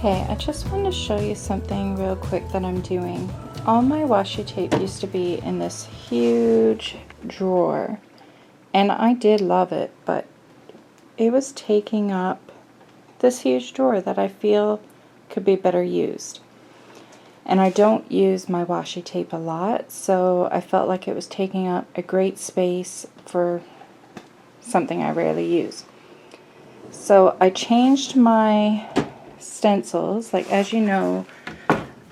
Okay, I just want to show you something real quick that I'm doing. All my washi tape used to be in this huge drawer, and I did love it, but it was taking up this huge drawer that I feel could be better used. And I don't use my washi tape a lot, so I felt like it was taking up a great space for something I rarely use. So I changed my stencils. Like, as you know,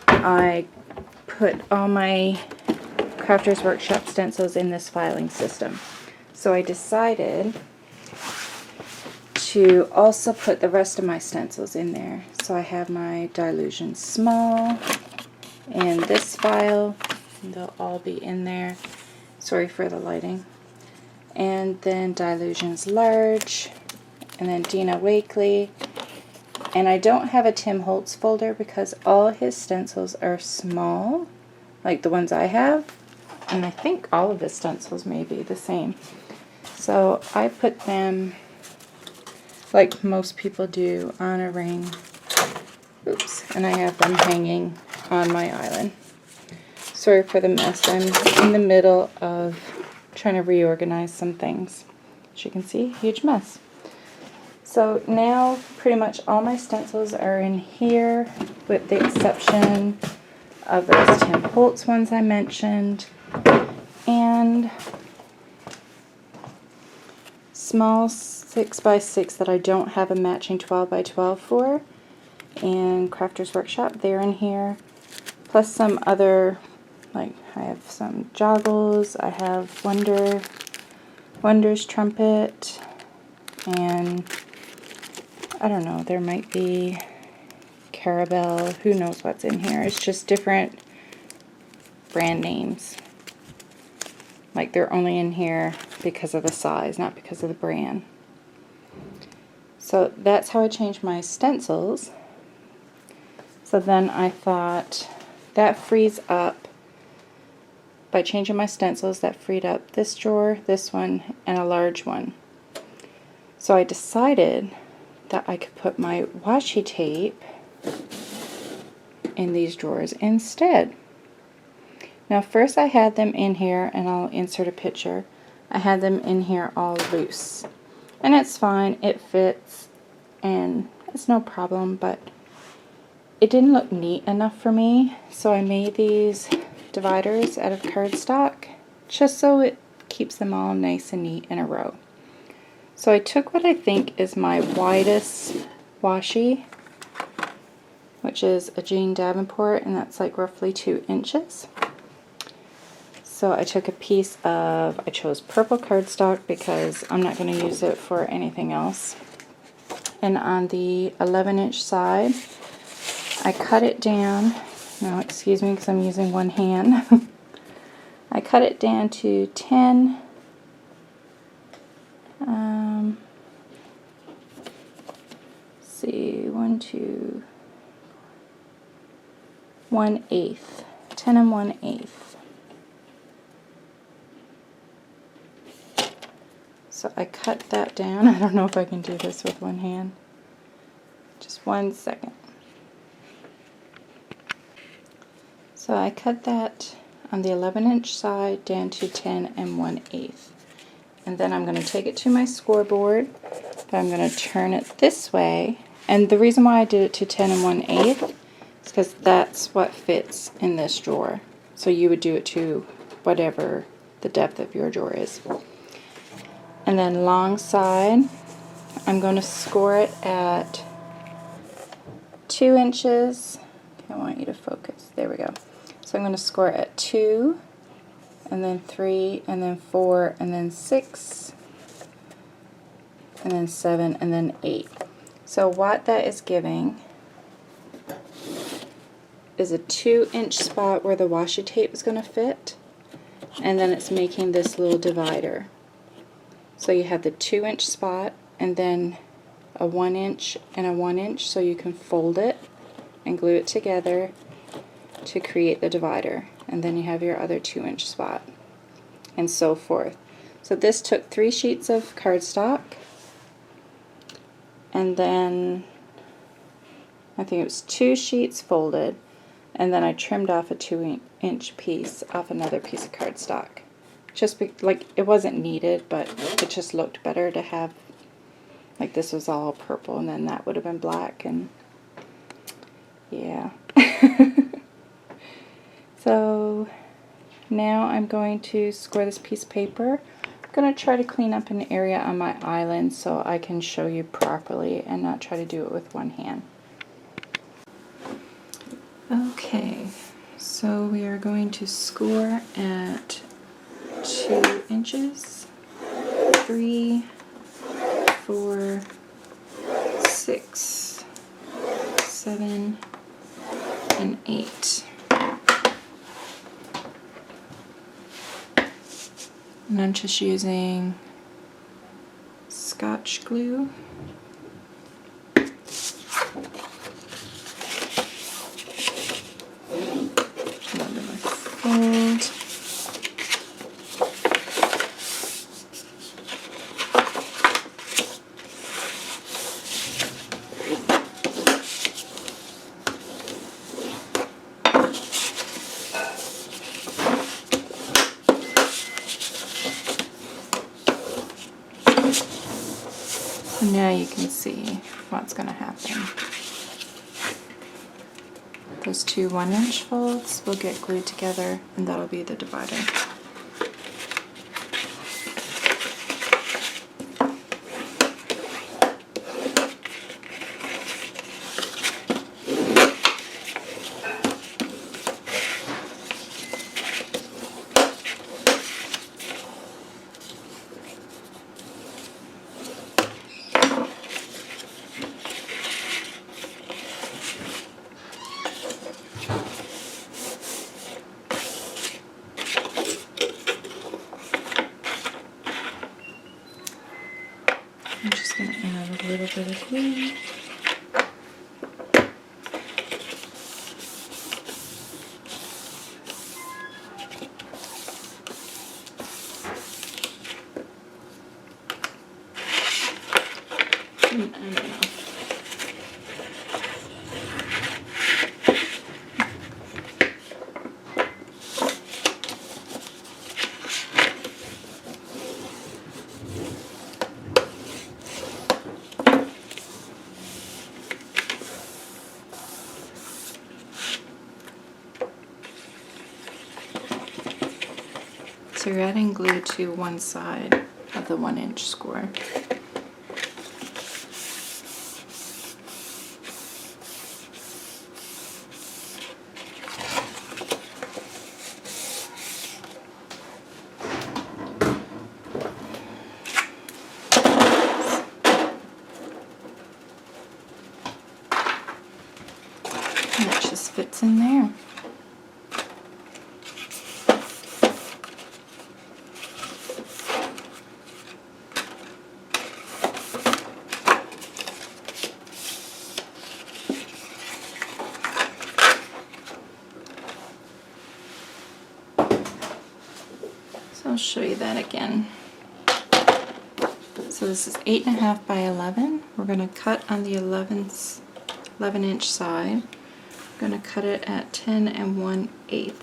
I put all my Crafters Workshop stencils in this filing system. So I decided to also put the rest of my stencils in there. So I have my Dilution Small and this file. They'll all be in there. Sorry for the lighting. And then Dilutions Large, and then Dina Wakley. And I don't have a Tim Holtz folder because all his stencils are small, like the ones I have, and I think all of his stencils may be the same. So I put them, like most people do, on a ring. Oops, and I have them hanging on my island. Sorry for the mess. I'm in the middle of trying to reorganize some things. As you can see, huge mess. So now pretty much all my stencils are in here, with the exception of those Tim Holtz ones I mentioned, and small 6x6 that I don't have a matching 12x12 for, and Crafters Workshop, they're in here, plus some other, like I have some joggles, I have Wonder's Trumpet, and I don't know, there might be Carabelle, who knows what's in here. It's just different brand names. Like, they're only in here because of the size, not because of the brand. So that's how I changed my stencils. So then I thought that frees up, by changing my stencils, that freed up this drawer, this one, and a large one. So I decided that I could put my washi tape in these drawers instead. Now first I had them in here, and I'll insert a picture. I had them in here all loose. And it's fine, it fits, and it's no problem, but it didn't look neat enough for me, so I made these dividers out of cardstock, just so it keeps them all nice and neat in a row. So I took what I think is my widest washi, which is a Jane Davenport, and that's like roughly 2 inches. So I took a piece of, I chose purple cardstock because I'm not going to use it for anything else. And on the 11-inch side, I cut it down. Now excuse me because I'm using one hand. I cut it down to 10. See, 1/8, 10 1/8. So I cut that down. I don't know if I can do this with one hand. Just 1 second. So I cut that on the 11-inch side down to 10 1/8. And then I'm going to take it to my scoreboard, but I'm going to turn it this way. And the reason why I did it to 10 1/8 is because that's what fits in this drawer. So you would do it to whatever the depth of your drawer is. And then long side, I'm going to score it at 2 inches. Okay, I want you to focus. There we go. So I'm going to score it at 2, and then 3, and then 4, and then 6, and then 7, and then 8. So what that is giving is a 2-inch spot where the washi tape is going to fit, and then it's making this little divider. So you have the 2-inch spot, and then a 1-inch and a 1-inch, so you can fold it and glue it together to create the divider. And then you have your other 2-inch spot, and so forth. So this took 3 sheets of cardstock, and then I think it was 2 sheets folded, and then I trimmed off a 2-inch piece off another piece of cardstock. Just like, it wasn't needed, but it just looked better to have, like, this was all purple and then that would have been black, and yeah. So now I'm going to square this piece of paper. I'm going to try to clean up an area on my island so I can show you properly and not try to do it with one hand. Okay, so we are going to score at 2 inches, 3, 4, 6, 7, and 8. And I'm just using Scotch glue. Fold. And now you can see what's going to happen. Those 2 1-inch folds will get glued together, and that'll be the divider. I'm just going to add a little bit of glue. And I don't know. So you're adding glue to one side of the 1-inch score. And it just fits in there. I'll show you that again. So this is 8.5 by 11. We're going to cut on the 11-inch side. I'm going to cut it at 10 1/8.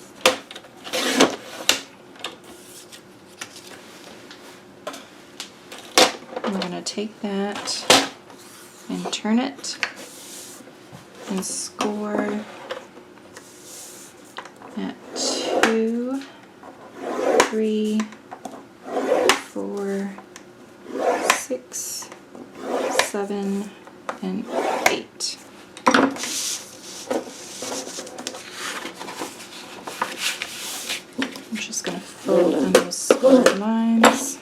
We're going to take that and turn it and score at 2, 3, 4, 6, 7, and 8. I'm just going to fold on those square lines.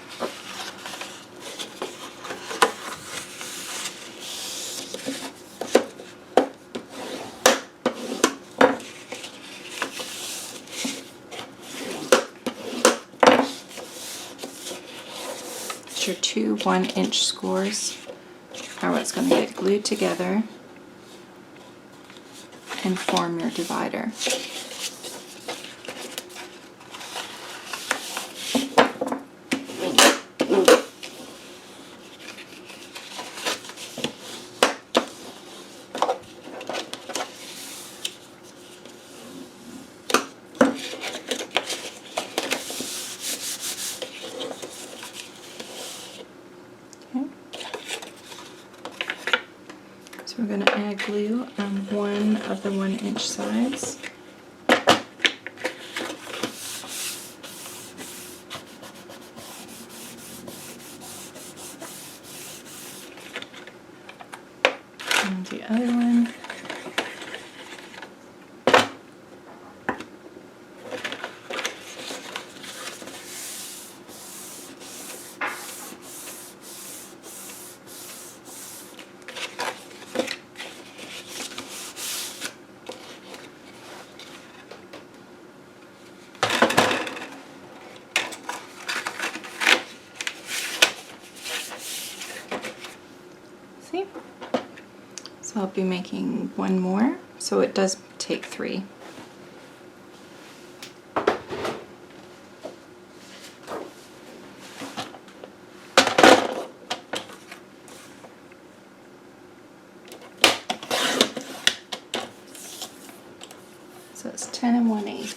Your 2 1-inch scores are what's going to get glued together and form your divider. Okay. So we're going to add glue on one of the 1-inch sides. And the other one. See? So I'll be making one more, so it does take 3. So it's 10 1/8.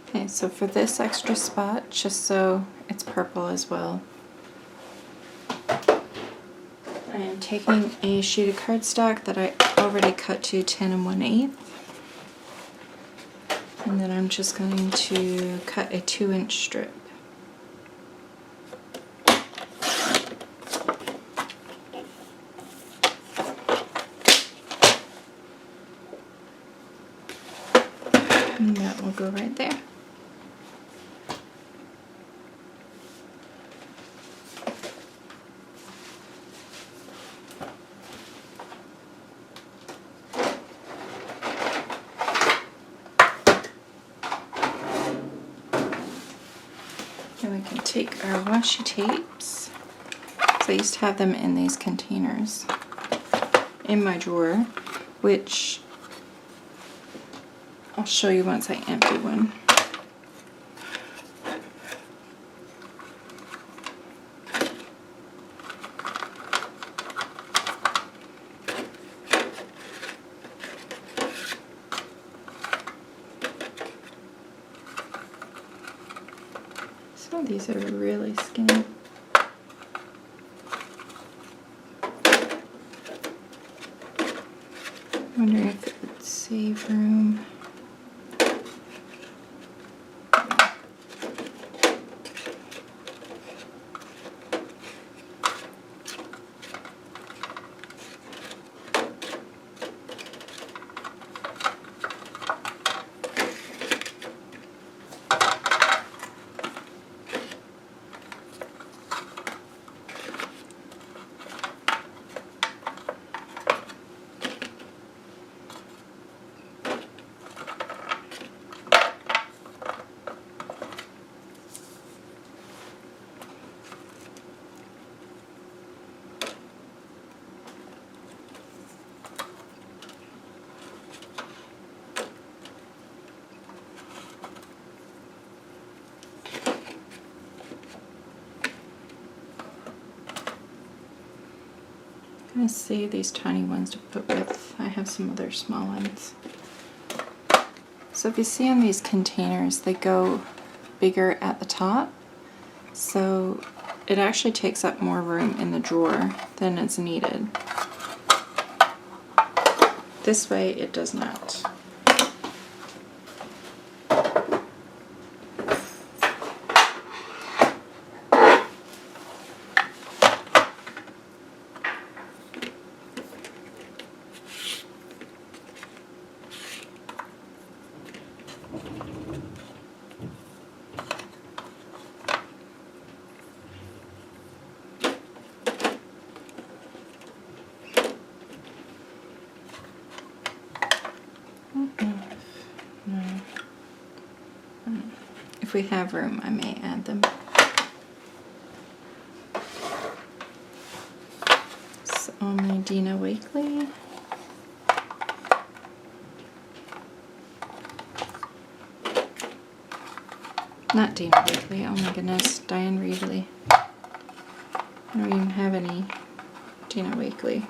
Okay, so for this extra spot, just so it's purple as well, I am taking a sheet of cardstock that I already cut to 10 1/8, and then I'm just going to cut a 2-inch strip. And that will go right there. And we can take our washi tapes. So I used to have them in these containers in my drawer, which I'll show you once I empty one. Some of these are really skinny. I'm wondering if it would save room. I'm going to save these tiny ones to put with. I have some other small ones. So if you see on these containers, they go bigger at the top. So it actually takes up more room in the drawer than is needed. This way it does not. If we have room, I may add them. So my Dina Wakley. Not Dina Wakley, oh my goodness, Diane Reevely. I don't even have any Dina Wakley.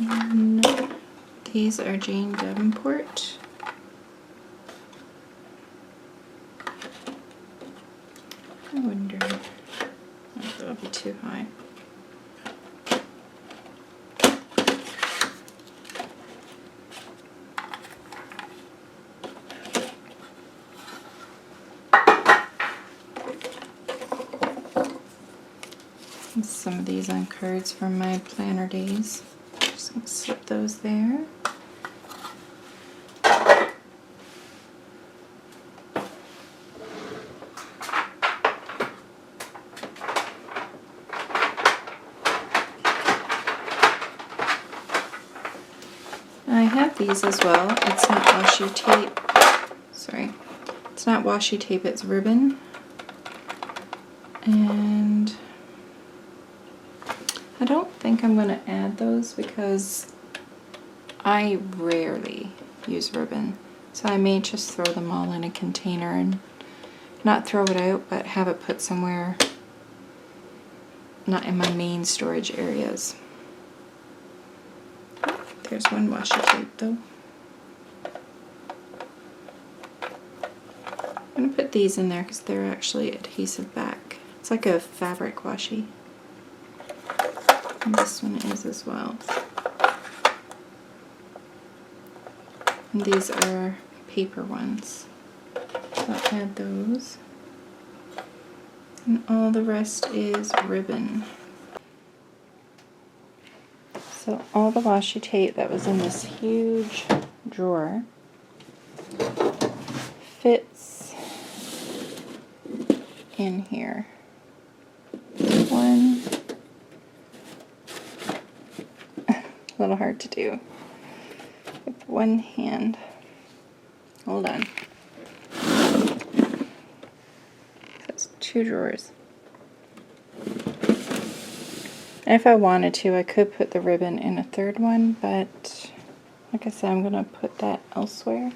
And these are Jane Davenport. I wonder if that'll be too high. And some of these on cards from my planner days. Just gonna slip those there. I have these as well. It's not washi tape. Sorry. It's not washi tape, it's ribbon. And I don't think I'm going to add those because I rarely use ribbon. So I may just throw them all in a container and not throw it out, but have it put somewhere not in my main storage areas. There's one washi tape though. I'm going to put these in there because they're actually adhesive back. It's like a fabric washi. And this one is as well. And these are paper ones. So I'll add those. And all the rest is ribbon. So all the washi tape that was in this huge drawer fits in here. One, a little hard to do with one hand. Hold on. That's 2 drawers. And if I wanted to, I could put the ribbon in a 3rd one, but like I said, I'm going to put that elsewhere.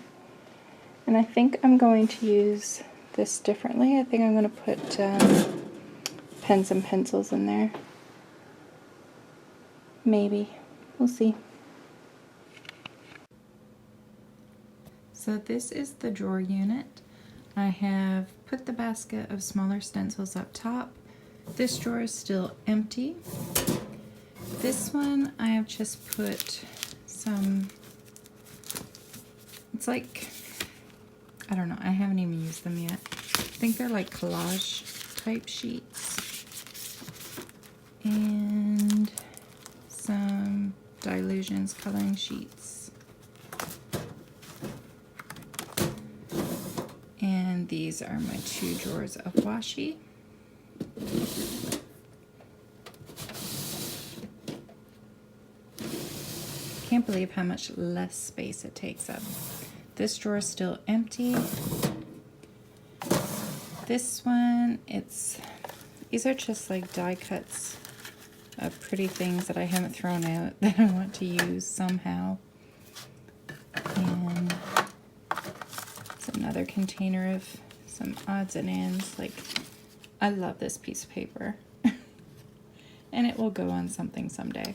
And I think I'm going to use this differently. I think I'm going to put pens and pencils in there. Maybe. We'll see. So this is the drawer unit. I have put the basket of smaller stencils up top. This drawer is still empty. This one I have just put some, it's like, I don't know, I haven't even used them yet. I think they're like collage type sheets. And some Dilutions coloring sheets. And these are my 2 drawers of washi. Can't believe how much less space it takes up. This drawer is still empty. This one, these are just like die cuts of pretty things that I haven't thrown out that I want to use somehow. And it's another container of some odds and ends. Like, I love this piece of paper. And it will go on something someday.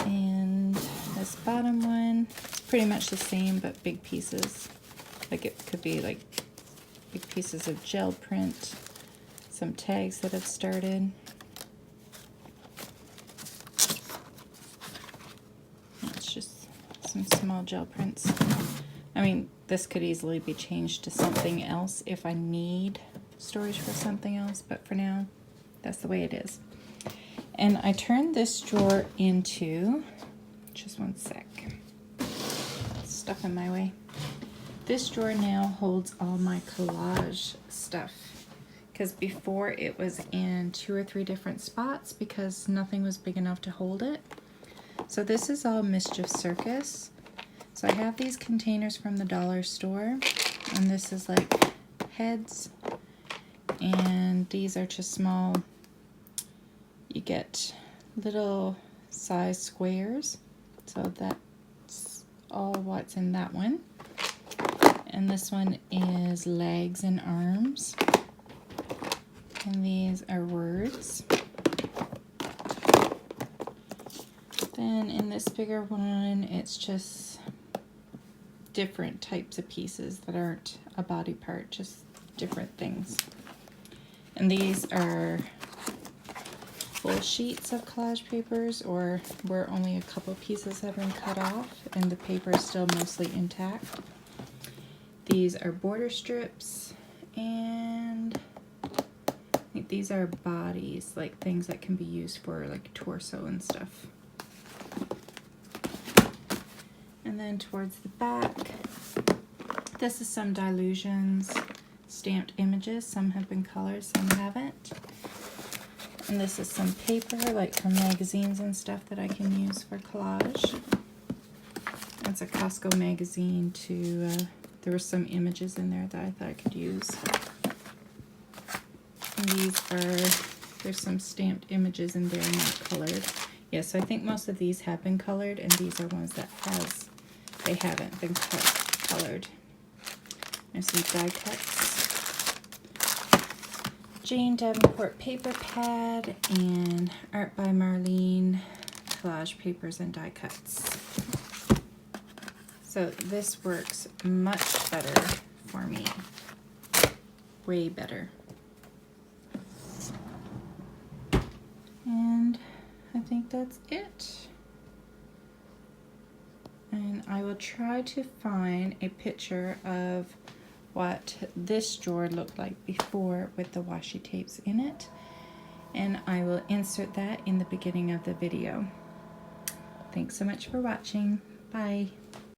And this bottom one, it's pretty much the same, but big pieces. Like, it could be like big pieces of gel print, some tags that have started. It's just some small gel prints. I mean, this could easily be changed to something else if I need storage for something else, but for now, that's the way it is. And I turned this drawer into, just one sec, stuff in my way. This drawer now holds all my collage stuff, because before it was in 2 or 3 different spots because nothing was big enough to hold it. So this is all Mischief Circus. So I have these containers from the dollar store, and this is like heads, and these are just small, you get little size squares. So that's all what's in that one. And this one is legs and arms. And these are words. Then in this bigger one, it's just different types of pieces that aren't a body part, just different things. And these are full sheets of collage papers, or where only a couple pieces have been cut off and the paper is still mostly intact. These are border strips, and I think these are bodies, like things that can be used for like torso and stuff. And then towards the back, this is some dilutions, stamped images. Some have been colored, some haven't. And this is some paper, like from magazines and stuff that I can use for collage. It's a Costco magazine to, there were some images in there that I thought I could use. And these are, there's some stamped images in there, not colored. Yes, I think most of these have been colored, and these are ones that they haven't been colored. There's some die cuts. Jane Davenport paper pad, and Art by Marlene collage papers and die cuts. So this works much better for me. Way better. And I think that's it. And I will try to find a picture of what this drawer looked like before with the washi tapes in it. And I will insert that in the beginning of the video. Thanks so much for watching. Bye.